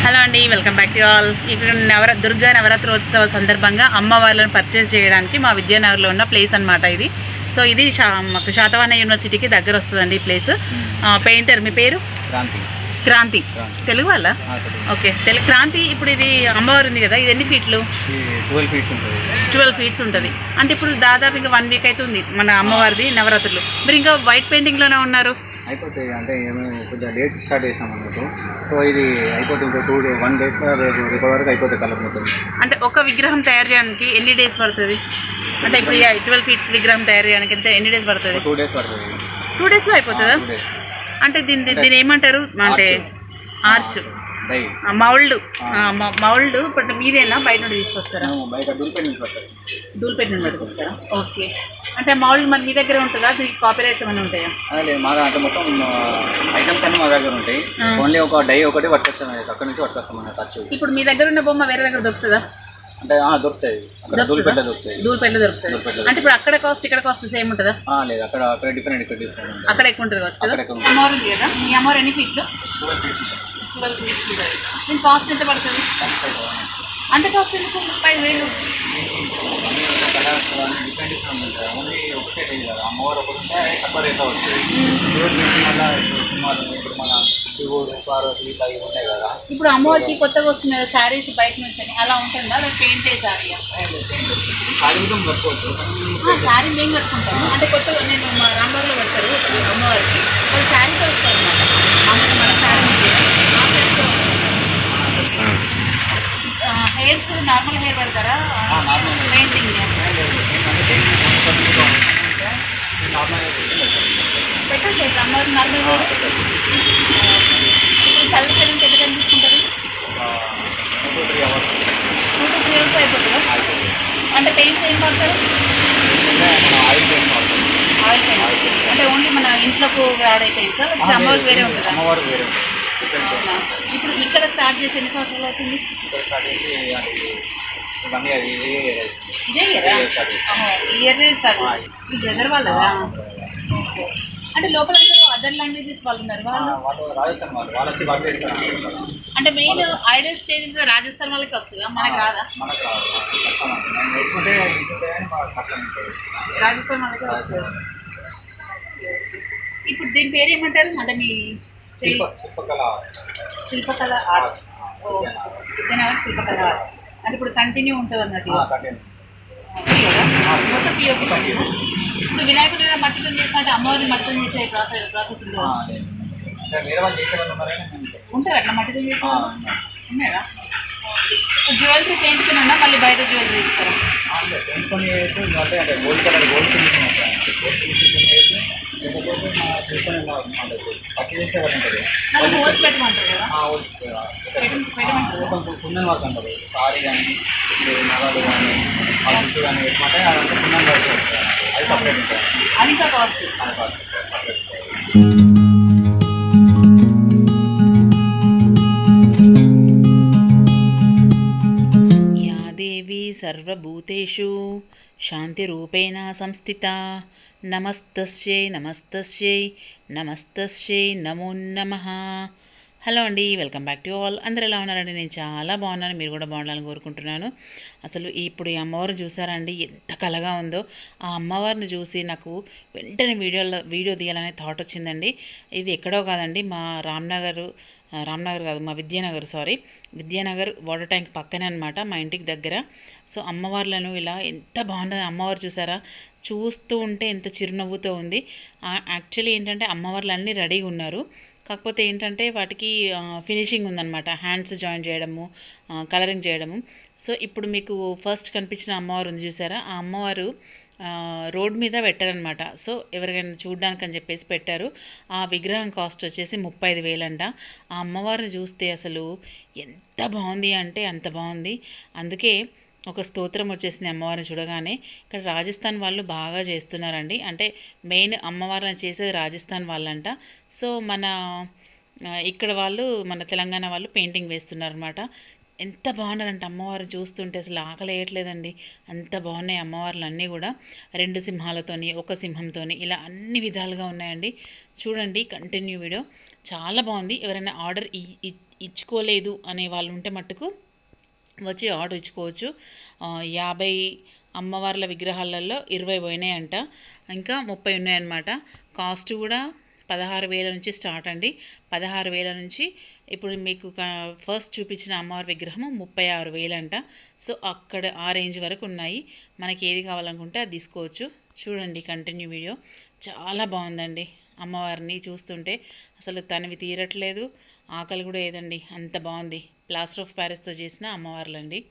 Hello అండి, welcome back to all. ఇక్కడ దుర్గా నవరాత్రోత్సవ సందర్భంగా అమ్మవార్లను పర్చేస్ చేయడానికి మా విద్యానగర్లో ఉన్న ప్లేస్ అనమాట ఇది. సో ఇది మాకు శాతవాహన యూనివర్సిటీకి దగ్గర వస్తుందండి ఈ ప్లేస్. పెయింటర్ మీ పేరు? క్రాంతి. తెలుగు వాళ్ళ? ఓకే, తెలుగు. క్రాంతి, ఇప్పుడు ఇది అమ్మవారు ఉంది కదా, ఇది ఎన్ని ఫీట్లు? 12 ఫీట్స్ ఉంటుంది. అంటే ఇప్పుడు దాదాపు ఇంకా 1 వీక్ అయితే ఉంది మన అమ్మవారిది నవరాత్రులు. మీరు ఇంకా వైట్ పెయింటింగ్లోనే ఉన్నారు. అయిపోతాయి అంటే కొద్దిగా డేట్ స్టార్ట్ చేసాం అన్నట్టు. సో ఇది అయిపోతే ఇంకో 1 డేస్లో రేపు వరకు అయిపోతాయి కలర్ మొత్తం. అంటే ఒక విగ్రహం తయారు చేయడానికి ఎన్ని డేస్ పడుతుంది? అంటే ఇప్పుడు 12 ఫీట్స్ విగ్రహం తయారు చేయడానికి ఎన్ని డేస్ పడుతుంది? 2 డేస్ పడుతుంది. 2 డేస్లో అయిపోతుందా? అంటే దీన్ని ఏమంటారు? అంటే ఆర్చ్, మౌల్డ్. మౌల్డ్ ఇప్పుడు మీదేనా బయట నుండి తీసుకొస్తారా? దూల్పేట నుండి పట్టుకొస్తారా? ఓకే. అంటే మౌల్డ్ మరి మీ దగ్గర ఉంటుందా? దీనికి కాపీరైట్స్ ఏమైనా ఉంటాయా? లేదు, మా అంటే మొత్తం ఐటమ్స్ అన్నీ మా దగ్గర ఉంటాయి. ఓన్లీ ఒక డై ఒకటి పట్టుకొచ్చాం, అక్కడ నుంచి పట్టుకొస్తాం అన్న ఖర్చు. ఇప్పుడు మీ దగ్గర ఉన్న బొమ్మ వేరే దగ్గర దొరుకుతుందా? అంటే దొరుకుతాయి, దూల్పేట దొరుకుతాయి. దూల్పేటలో దొరుకుతుంది. అంటే ఇప్పుడు అక్కడ కాస్ట్ ఇక్కడ కాస్ట్ సేమ్ ఉంటుందా? లేదు, అక్కడ డిఫరెంట్ అక్కడ ఎక్కువ ఉంటుంది కావచ్చు కదా. అమ్మవారు ఉంది కదా, మీ అమ్మవారు ఎన్ని ఫీట్లు? 12 ఫీట్స్ ఉంటుంది. దీని కాస్ట్ ఎంత పడుతుంది? అంత కాస్ట్ ఎందుకు? 35,000. ఓన్లీ ఒకటే కదా, అమ్మవారు ఒకటి ఉంటే తక్కువ రేట్ అవుతుంది. మన శివుడు, పార్వతి ఇట్లా ఇవి ఉంటాయి కదా. ఇప్పుడు అమ్మవారికి కొత్తగా వస్తుంది కదా శారీస్ బయట నుంచి అని, అలా ఉంటుందా? లేదా పెయింట్ శారీ? శారీ కూడా కట్టుకోవచ్చు. శారీ మేము కట్టుకుంటాము. అంటే కొత్తగా నేను మా రాంబాగ్లో పెడతారు అమ్మవారికి, వాళ్ళు శారీతో వస్తారు అన్నమాట. మన శారీ హెయిర్స్ నార్మల్ హెయిర్ పెడతారా? పెయింటింగ్ పెట్టండి. అమ్మవారికి నార్మల్ హెయిర్ కలర్ చేయడానికి ఎంత టైం తీసుకుంటారు? 2-3 అవర్స్. 2-3 అవర్స్ అయిపోతుందా? అంటే పెయింట్స్ ఏం వాడతారు? Oil paint. అంటే ఓన్లీ మన ఇంట్లోకి వాడే పెయింట్స్, అమ్మవారికి వేరే ఉంటుందా? అమ్మవారు వేరే. ఇప్పుడు ఇక్కడ స్టార్ట్ చేసి ఎన్ని సంవత్సరాలు అవుతుంది? ఇదే ఇయర్ స్టార్ట్. మీ బ్రదర్ వాళ్ళదా? అంటే లోపల అదర్ లాంగ్వేజెస్ వాళ్ళు ఉన్నారు. వాళ్ళు రాజస్థాన్ వాళ్ళు వచ్చి వర్క్ చేస్తారు. అంటే మెయిన్ ఐడల్ స్టేజ్ రాజస్థాన్ వాళ్ళకి వస్తుందా? మనకు రాదా? రాజస్థాన్ వాళ్ళకి వస్తుంది. ఇప్పుడు దీని పేరు ఏమంటారు? అంటే మీ శిల్పకళ ఆర్ట్స్. విద్యానగర్ శిల్పకళ ఆర్ట్స్. అంటే ఇప్పుడు కంటిన్యూ ఉంటుంది అన్నట్టు మొత్తం పిఓపి. ఇప్పుడు వినాయకుడు మట్టితో చేసినట్టు అమ్మవారిని మట్టితో చేసే ప్రాసెస్ ఉంటుందా? ఉంటారు అట్లా మట్టితో చేసే ఉన్నారా? జ్యువెలరీ చేయించుకున్నా మళ్ళీ బయట జ్యువెలరీ ఇస్తారా? గోల్డ్ కలర్ గోల్డ్ హోల్స్ పెట్టమంటారు కదా, కుందన్ వర్క్ అంటారు. సారీ కానీ నగలు కానీ ఆ చుట్టూ కానీ పెట్టమంటే అదంతా కుందన్ వర్క్ వస్తుంది. అది సపరేట్ ఉంటుంది. అది ఇంకా కాస్ట్. యా దేవి సర్వభూతేషు శాంతిరూపేణ సంస్థిత. నమస్తస్యై నమస్తస్యై నమస్తస్యై నమో నమః. హలో అండి, వెల్కమ్ బ్యాక్ టు ఆల్. అందరూ ఎలా ఉన్నారండి? నేను చాలా బాగున్నాను, మీరు కూడా బాగుండాలని కోరుకుంటున్నాను. అసలు ఇప్పుడు ఈ అమ్మవారు చూసారండి, ఎంత కళగా ఉందో. ఆ అమ్మవారిని చూసి నాకు వెంటనే వీడియో తీయాలనే థాట్ వచ్చిందండి. ఇది ఎక్కడో కాదండి, మా రామ్నగర్ కాదు, మా విద్యానగర్ వాటర్ ట్యాంక్ పక్కనే అనమాట, మా ఇంటికి దగ్గర. సో అమ్మవార్లను ఇలా ఎంత బాగుంటుంది. అమ్మవారు చూసారా, చూస్తూ ఉంటే ఎంత చిరునవ్వుతో ఉంది. యాక్చువల్లీ ఏంటంటే అమ్మవార్లు అన్నీ రెడీగా ఉన్నారు, కాకపోతే ఏంటంటే వాటికి ఫినిషింగ్ ఉందన్నమాట. హ్యాండ్స్ జాయిన్ చేయడము, కలరింగ్ చేయడము. సో ఇప్పుడు మీకు ఫస్ట్ కనిపించిన అమ్మవారు ఉంది చూసారా, ఆ అమ్మవారు రోడ్ మీద పెట్టారనమాట. సో ఎవరికైనా చూడడానికి అని చెప్పేసి పెట్టారు. ఆ విగ్రహం కాస్ట్ వచ్చేసి 35,000 అంట. ఆ అమ్మవారిని చూస్తే అసలు ఎంత బాగుంది అంటే అంత బాగుంది. అందుకే ఒక స్తోత్రం వచ్చేసింది అమ్మవారిని చూడగానే. ఇక్కడ రాజస్థాన్ వాళ్ళు బాగా చేస్తున్నారండి, అంటే మెయిన్ అమ్మవారిని చేసేది రాజస్థాన్ వాళ్ళంట. సో మన ఇక్కడ వాళ్ళు, మన తెలంగాణ వాళ్ళు పెయింటింగ్ వేస్తున్నారనమాట. ఎంత బాగున్నారంటే అమ్మవారు చూస్తుంటే అసలు ఆకలి వేయట్లేదండి. అంత బాగున్నాయి అమ్మవార్లు అన్నీ కూడా. 2 సింహాలతోని, 1 సింహంతోని ఇలా అన్ని విధాలుగా ఉన్నాయండి. చూడండి కంటిన్యూ వీడియో. చాలా బాగుంది. ఎవరైనా ఆర్డర్ ఇచ్చుకోలేదు అనే వాళ్ళు ఉంటే మట్టుకు వచ్చి ఆర్డర్ ఇచ్చుకోవచ్చు. 50 అమ్మవార్ల విగ్రహాలలో 20 పోయినాయంట, ఇంకా 30 ఉన్నాయన్నమాట. కాస్ట్ కూడా 16,000 నుంచి స్టార్ట్ అండి. 16,000 నుంచి ఇప్పుడు మీకు ఫస్ట్ చూపించిన అమ్మవారి విగ్రహము 36,000 అంట. సో అక్కడ ఆ రేంజ్ వరకు ఉన్నాయి. మనకి ఏది కావాలనుకుంటే అది తీసుకోవచ్చు. చూడండి కంటిన్యూ వీడియో. చాలా బాగుందండి. అమ్మవారిని చూస్తుంటే అసలు తనివి తీరట్లేదు, ఆకలి కూడా ఏదండి, అంత బాగుంది. ప్లాస్టర్ ఆఫ్ ప్యారిస్తో చేసిన అమ్మవార్లండి.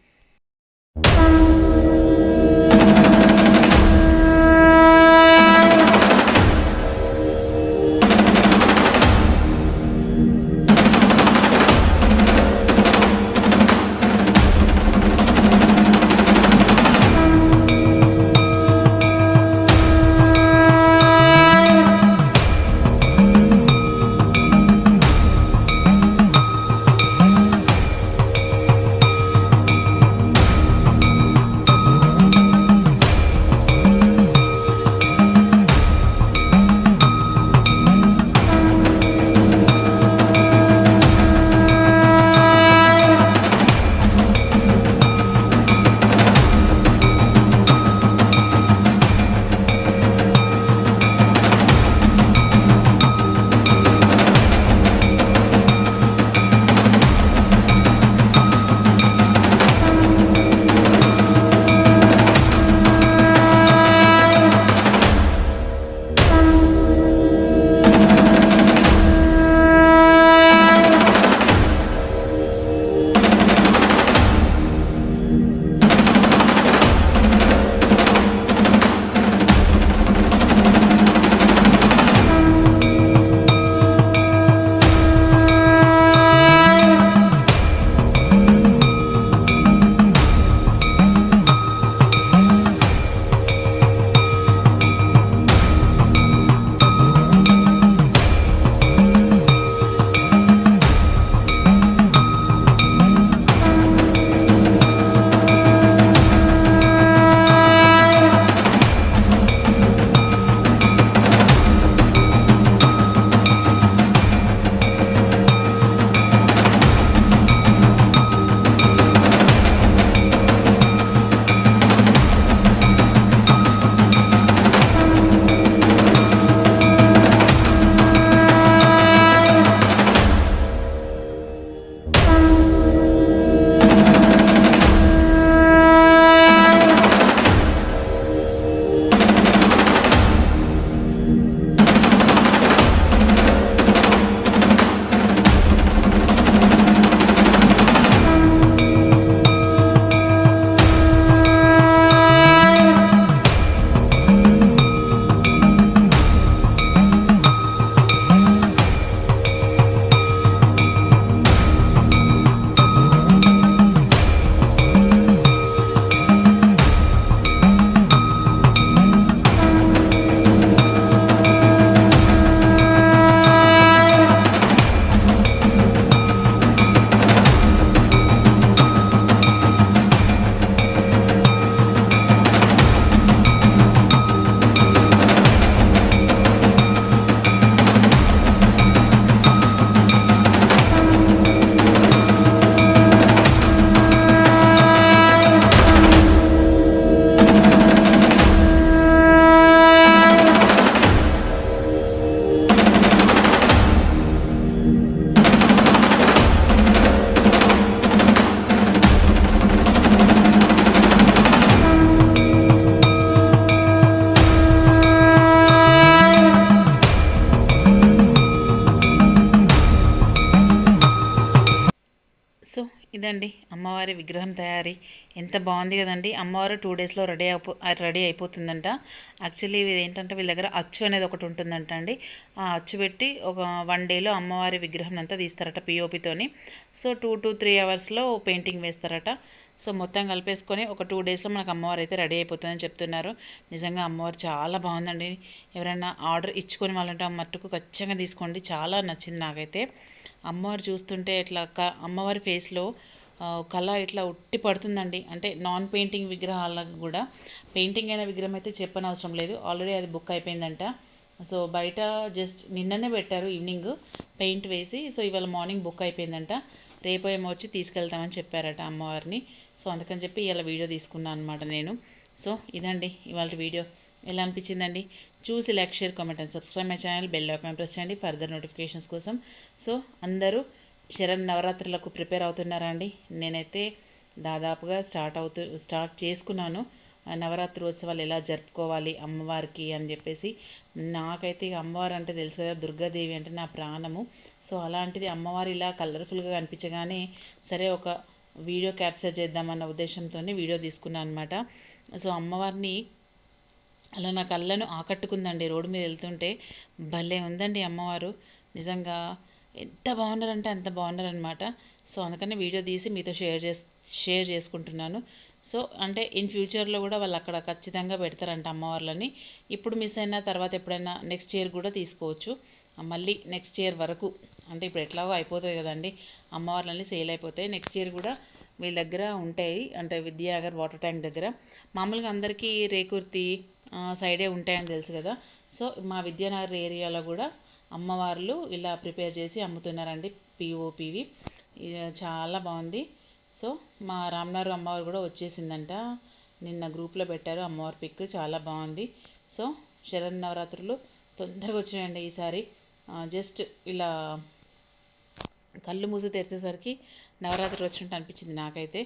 ఇదండి అమ్మవారి విగ్రహం తయారీ. ఎంత బాగుంది కదండి. అమ్మవారు 2 డేస్లో రెడీ అయిపోతుందంట. యాక్చువల్లీ ఇది ఏంటంటే వీళ్ళ దగ్గర అచ్చు అనేది ఒకటి ఉంటుందంట అండి. ఆ అచ్చు పెట్టి ఒక 1 డేలో అమ్మవారి విగ్రహం అంతా తీస్తారట పిఓపితోని. సో 2 to 3 అవర్స్లో పెయింటింగ్ వేస్తారట. సో మొత్తం కలిపేసుకొని ఒక 2 డేస్లో మనకు అమ్మవారు అయితే రెడీ అయిపోతుందని చెప్తున్నారు. నిజంగా అమ్మవారు చాలా బాగుందండి. ఎవరైనా ఆర్డర్ ఇచ్చుకొని వాళ్ళంటే మట్టుకు ఖచ్చితంగా తీసుకోండి. చాలా నచ్చింది నాకైతే. అమ్మవారు చూస్తుంటే ఇట్లా అమ్మవారి ఫేస్లో కళ ఇట్లా ఉట్టి పడుతుందండి. అంటే నాన్ పెయింటింగ్ విగ్రహాలకు కూడా, పెయింటింగ్ అయిన విగ్రహం అయితే చెప్పనవసరం లేదు, ఆల్రెడీ అది బుక్ అయిపోయిందంట. సో బయట జస్ట్ నిన్ననే పెట్టారు ఈవినింగ్ పెయింట్ వేసి, సో ఇవాళ మార్నింగ్ బుక్ అయిపోయిందంట. రేపు ఏమో వచ్చి తీసుకెళ్తామని చెప్పారట అమ్మవారిని. సో అందుకని చెప్పి ఇలా వీడియో తీసుకున్నాను అనమాట నేను. సో ఇదండి ఇవాళ వీడియో. ఎలా అనిపించిందండి? చూసి like, share, comment and subscribe my channel. Bell icon press చేయండి ఫర్దర్ నోటిఫికేషన్స్ కోసం. సో అందరూ నవరాత్రులకు ప్రిపేర్ అవుతున్నారా అండి? నేనైతే దాదాపుగా స్టార్ట్ చేసుకున్నాను. నవరాత్రి ఉత్సవాలు ఎలా జరుపుకోవాలి అమ్మవారికి అని చెప్పేసి. నాకైతే ఇక అమ్మవారు అంటే తెలుసు కదా, దుర్గాదేవి అంటే నా ప్రాణము. సో అలాంటిది అమ్మవారు ఇలా కలర్ఫుల్గా కనిపించగానే సరే ఒక వీడియో క్యాప్చర్ చేద్దామన్న ఉద్దేశంతో వీడియో తీసుకున్నాను అనమాట. సో అమ్మవారిని అలా నా కళ్ళను ఆకట్టుకుందండి. రోడ్డు మీద వెళ్తుంటే భలే ఉందండి అమ్మవారు. నిజంగా ఎంత బాగున్నారంటే అంత బాగున్నారనమాట. సో అందుకని వీడియో తీసి మీతో షేర్ చేసుకుంటున్నాను. సో అంటే ఇన్ ఫ్యూచర్లో కూడా వాళ్ళు అక్కడ ఖచ్చితంగా పెడతారంట అమ్మవార్లని. ఇప్పుడు మిస్ అయిన తర్వాత ఎప్పుడైనా నెక్స్ట్ ఇయర్ కూడా తీసుకోవచ్చు. మళ్ళీ నెక్స్ట్ ఇయర్ వరకు, అంటే ఇప్పుడు ఎట్లాగో అయిపోతుంది కదండి, అమ్మవార్లని సేల్ అయిపోతాయి. నెక్స్ట్ ఇయర్ కూడా వీళ్ళ దగ్గర ఉంటాయి, అంటే విద్యానగర్ వాటర్ ట్యాంక్ దగ్గర. మామూలుగా అందరికీ రేకుర్తి సైడే ఉంటాయని తెలుసు కదా. సో మా విద్యానగర్ ఏరియాలో కూడా అమ్మవార్లు ఇలా ప్రిపేర్ చేసి అమ్ముతున్నారండి, పిఓపివి. చాలా బాగుంది. సో మా రామ్నగర్ అమ్మవారు కూడా వచ్చేసిందంట, నిన్న గ్రూప్లో పెట్టారు అమ్మవారి పిక్, చాలా బాగుంది. సో శరన్నవరాత్రులు తొందరగా వచ్చినాయండి ఈసారి. జస్ట్ ఇలా కళ్ళు మూసి తెరిచేసరికి నవరాత్రి వచ్చినట్టు అనిపించింది నాకైతే.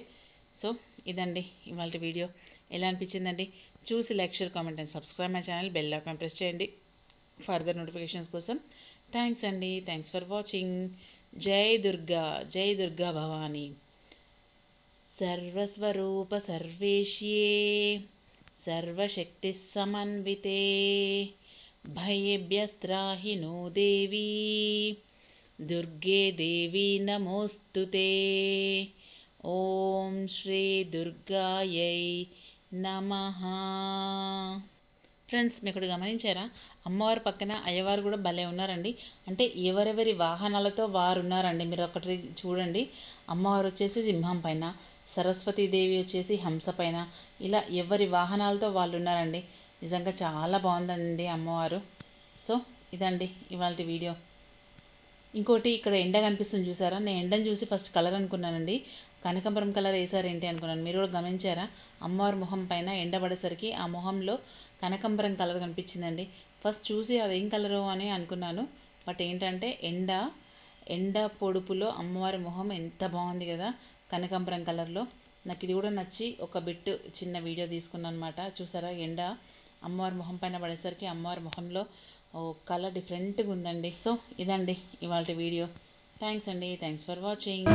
సో ఇదండి ఇవాళ వీడియో. ఎలా అనిపించిందండి? చూసి like, share, comment and subscribe my channel. Bell icon press చేయండి ఫర్దర్ నోటిఫికేషన్స్ కోసం. థ్యాంక్స్ అండి, థ్యాంక్స్ ఫర్ వాచింగ్. జై దుర్గా భవానీ. సర్వస్వరూప సర్వేష్యే సర్వశక్తి సమన్వితే భయేభ్యస్త్రాహి నో దేవీ దుర్గే దేవి నమోస్తుతే. ఓం శ్రీ దుర్గాయై నమః. ఫ్రెండ్స్ మీకు ఒకటి గమనించారా? అమ్మవారి పక్కన అయ్యవారు కూడా భలే ఉన్నారండి. అంటే ఎవరెవరి వాహనాలతో వారు ఉన్నారండి. మీరు ఒకటి చూడండి, అమ్మవారు వచ్చేసి సింహం పైన, సరస్వతీదేవి వచ్చేసి హంస పైన, ఇలా ఎవరి వాహనాలతో వాళ్ళు ఉన్నారండి. నిజంగా చాలా బాగుందండి అమ్మవారు. సో ఇదండి ఇవాళ వీడియో. ఇంకోటి ఇక్కడ ఎండ కనిపిస్తుంది చూసారా? నేను ఎండను చూసి ఫస్ట్ కలర్ అనుకున్నానండి, కనకాంబరం కలర్ వేసారేంటి అనుకున్నాను. మీరు కూడా గమనించారా? అమ్మవారి మొహం పైన ఎండ పడేసరికి ఆ మొహంలో కనకాంబరం కలర్ కనిపించిందండి. ఫస్ట్ చూసి అదేం కలరు అని అనుకున్నాను, బట్ ఏంటంటే ఎండ పొడుపులో అమ్మవారి మొహం ఎంత బాగుంది కదా కనకాంబరం కలర్లో. నాకు ఇది కూడా నచ్చి ఒక బిట్ చిన్న వీడియో తీసుకున్నాను అనమాట. చూసారా, ఎండ అమ్మవారి మొహం పైన పడేసరికి అమ్మవారి మొహంలో కలర్ డిఫరెంట్గా ఉందండి. సో ఇదండి ఇవాళ వీడియో. థ్యాంక్స్ అండి, థ్యాంక్స్ ఫర్ వాచింగ్.